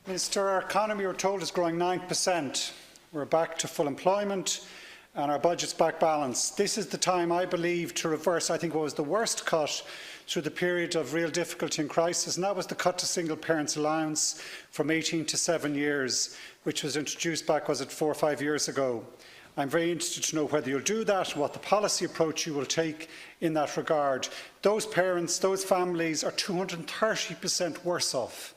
Minister, our economy, we're told, is growing 9%. We're back to full employment and our budget's back balanced. This is the time, I believe, to reverse, I think, what was the worst cut through the period of real difficulty and crisis, and that was the cut to single parents' allowance from 18 to 7 years, which was introduced back, was it 4 or 5 years ago. I'm very interested to know whether you'll do that, what the policy approach you will take in that regard. Those parents, those families are 230% worse off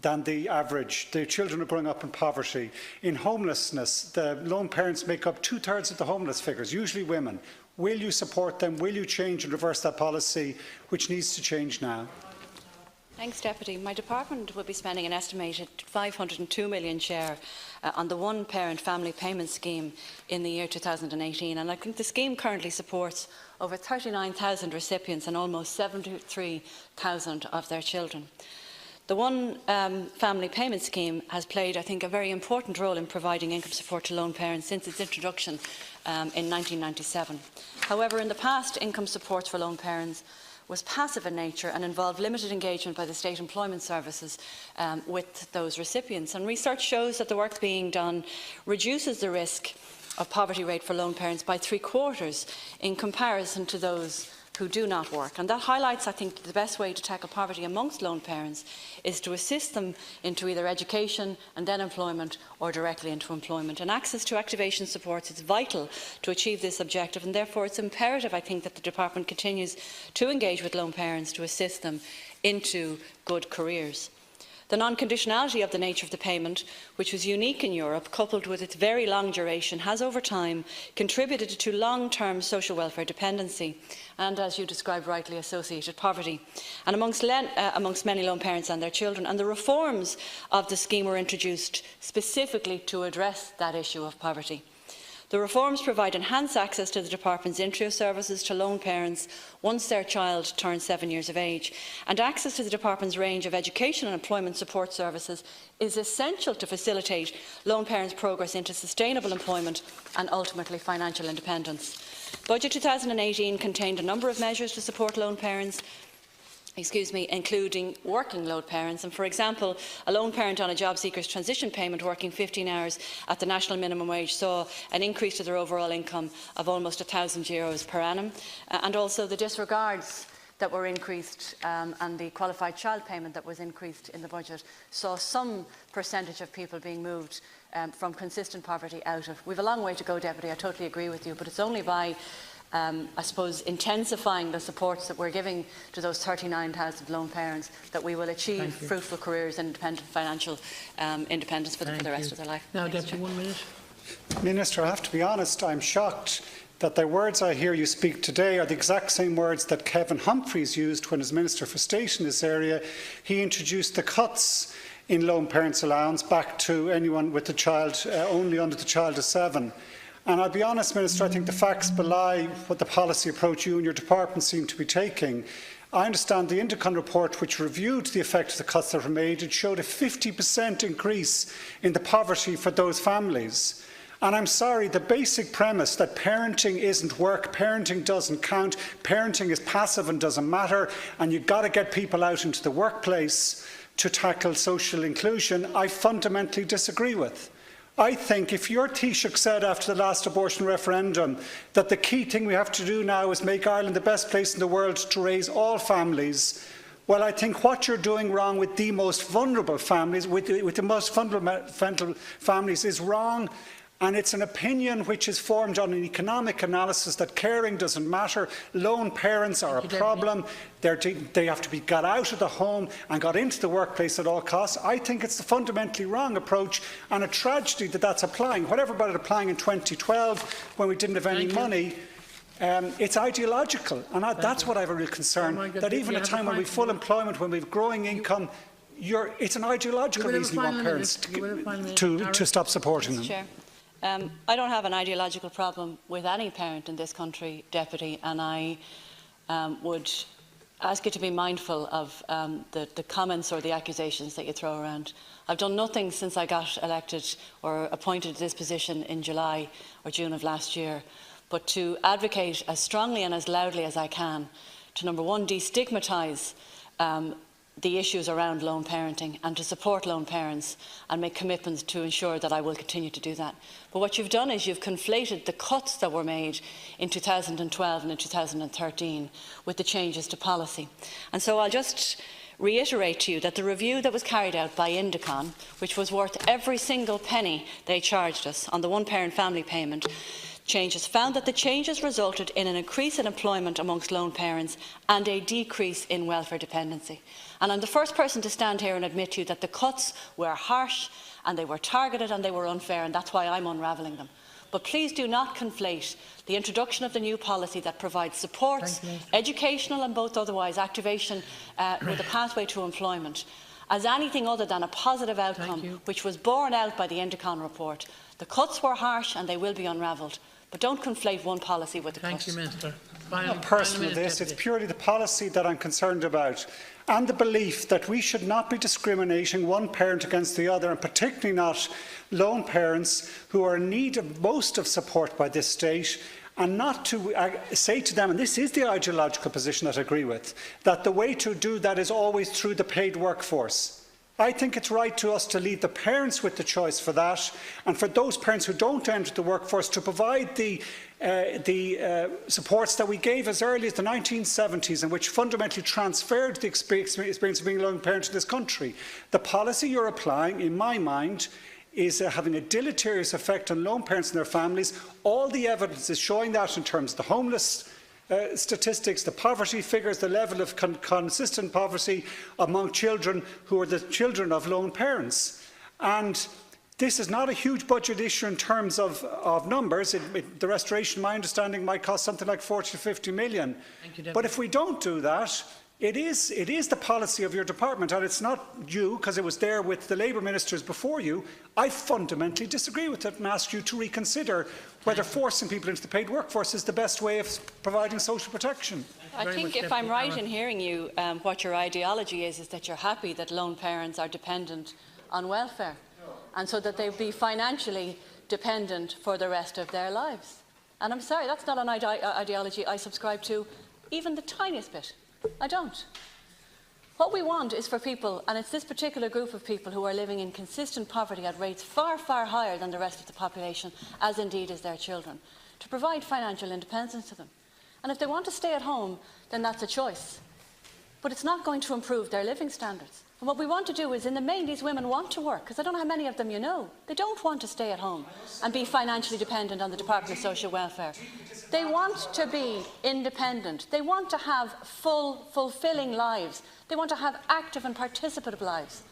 than the average. Their children are growing up in poverty. In homelessness, the lone parents make up 2/3 of the homeless figures, usually women. Will you support them? Will you change and reverse that policy, which needs to change now? Thanks, Deputy. My department will be spending an estimated €502 million share on the one-parent family payment scheme in the year 2018, and I think the scheme currently supports over 39,000 recipients and almost 73,000 of their children. The One Family Payment Scheme has played, I think, a very important role in providing income support to lone parents since its introduction in 1997. However, in the past, income support for lone parents was passive in nature and involved limited engagement by the state employment services with those recipients. And research shows that the work being done reduces the risk of poverty rate for lone parents by 3/4 in comparison to those who do not work. And that highlights, I think, the best way to tackle poverty amongst lone parents is to assist them into either education and then employment or directly into employment. And access to activation supports is vital to achieve this objective, and therefore it's imperative, I think, that the Department continues to engage with lone parents to assist them into good careers. The non-conditionality of the nature of the payment, which was unique in Europe, coupled with its very long duration, has over time contributed to long-term social welfare dependency and, as you described rightly, associated poverty, and amongst many lone parents and their children. And the reforms of the scheme were introduced specifically to address that issue of poverty. The reforms provide enhanced access to the Department's intro services to lone parents once their child turns 7 years of age, and access to the Department's range of education and employment support services is essential to facilitate lone parents' progress into sustainable employment and ultimately financial independence. Budget 2018 contained a number of measures to support lone parents, including working lone parents. And for example, a lone parent on a job seeker's transition payment working 15 hours at the national minimum wage saw an increase to their overall income of almost €1,000 per annum. And also the disregards that were increased and the qualified child payment that was increased in the budget saw some percentage of people being moved from consistent poverty out of. We have a long way to go, Deputy, I totally agree with you, but it's only by I suppose intensifying the supports that we're giving to those 39,000 lone parents that we will achieve fruitful careers and independent financial independence for them for the rest of their life. Now, Deputy, 1 minute. Minister, I have to be honest, I'm shocked that the words I hear you speak today are the exact same words that Kevin Humphreys used when as Minister for State in this area. He introduced the cuts in lone parents' allowance back to anyone with a child only under the child of 7. And I'll be honest, Minister, I think the facts belie what the policy approach you and your department seem to be taking. I understand the Indicon report, which reviewed the effect of the cuts that were made, it showed a 50% increase in the poverty for those families. And I'm sorry, the basic premise that parenting isn't work, parenting doesn't count, parenting is passive and doesn't matter, and you've got to get people out into the workplace to tackle social inclusion, I fundamentally disagree with. I think if your Taoiseach said after the last abortion referendum that the key thing we have to do now is make Ireland the best place in the world to raise all families, well, I think what you're doing wrong with the most vulnerable families, with the most fundamental families, is wrong. And it's an opinion which is formed on an economic analysis that caring doesn't matter. Lone parents are a problem. They have to be got out of the home and got into the workplace at all costs. I think it's the fundamentally wrong approach and a tragedy that that's applying. Whatever about it applying in 2012 when we didn't have any money, it's ideological. And that's what I have a real concern, that even at a time when we have full employment, when we have growing income, it's an ideological reason you want parents to stop supporting them. Chair. I don't have an ideological problem with any parent in this country, Deputy, and I would ask you to be mindful of the comments or the accusations that you throw around. I've done nothing since I got elected or appointed to this position in July or June of last year, but to advocate as strongly and as loudly as I can to, number one, destigmatise the issues around lone parenting and to support lone parents and make commitments to ensure that I will continue to do that. But what you've done is you've conflated the cuts that were made in 2012 and in 2013 with the changes to policy. And so I'll just reiterate to you that the review that was carried out by Indicon, which was worth every single penny they charged us on the one-parent family payment changes, found that the changes resulted in an increase in employment amongst lone parents and a decrease in welfare dependency. And I'm the first person to stand here and admit to you that the cuts were harsh and they were targeted and they were unfair, and that's why I'm unravelling them. But please do not conflate the introduction of the new policy that provides supports, educational and both otherwise, activation with a pathway to employment, as anything other than a positive outcome, which was borne out by the Indicon report. The cuts were harsh and they will be unravelled. But don't conflate one policy with the Thank cut. you, Minister. I'm not personal this, it's purely the policy that I'm concerned about, and the belief that we should not be discriminating one parent against the other, and particularly not lone parents who are in need of most of support by this state, and not to say to them, and this is the ideological position that I agree with, that the way to do that is always through the paid workforce. I think it's right to us to leave the parents with the choice for that, and for those parents who don't enter the workforce to provide the supports that we gave as early as the 1970s, and which fundamentally transferred the experience of being a lone parent in this country. The policy you're applying, in my mind, is having a deleterious effect on lone parents and their families. All the evidence is showing that in terms of the homeless statistics, the poverty figures, the level of consistent poverty among children who are the children of lone parents. And this is not a huge budget issue in terms of numbers. The restoration, my understanding, might cost something like 40 to 50 million. But if we don't do that, it is the policy of your department, and it's not you, because it was there with the Labour ministers before you. I fundamentally disagree with it and ask you to reconsider whether forcing people into the paid workforce is the best way of providing social protection. I think if I'm right in hearing you, what your ideology is that you're happy that lone parents are dependent on welfare, and so that they'll be financially dependent for the rest of their lives. And I'm sorry, that's not an ideology I subscribe to even the tiniest bit. I don't. What we want is for people, and it's this particular group of people who are living in consistent poverty at rates far, far higher than the rest of the population, as indeed is their children, to provide financial independence to them. And if they want to stay at home, then that's a choice. But it's not going to improve their living standards. And what we want to do is, in the main, these women want to work, because I don't know how many of them you know. They don't want to stay at home and be financially dependent on the Department of Social Welfare. They want to be independent. They want to have fulfilling lives. They want to have active and participative lives.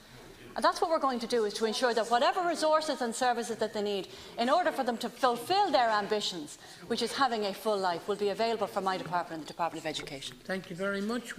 And that's what we're going to do, is to ensure that whatever resources and services that they need in order for them to fulfil their ambitions, which is having a full life, will be available from my department and the Department of Education. Thank you very much.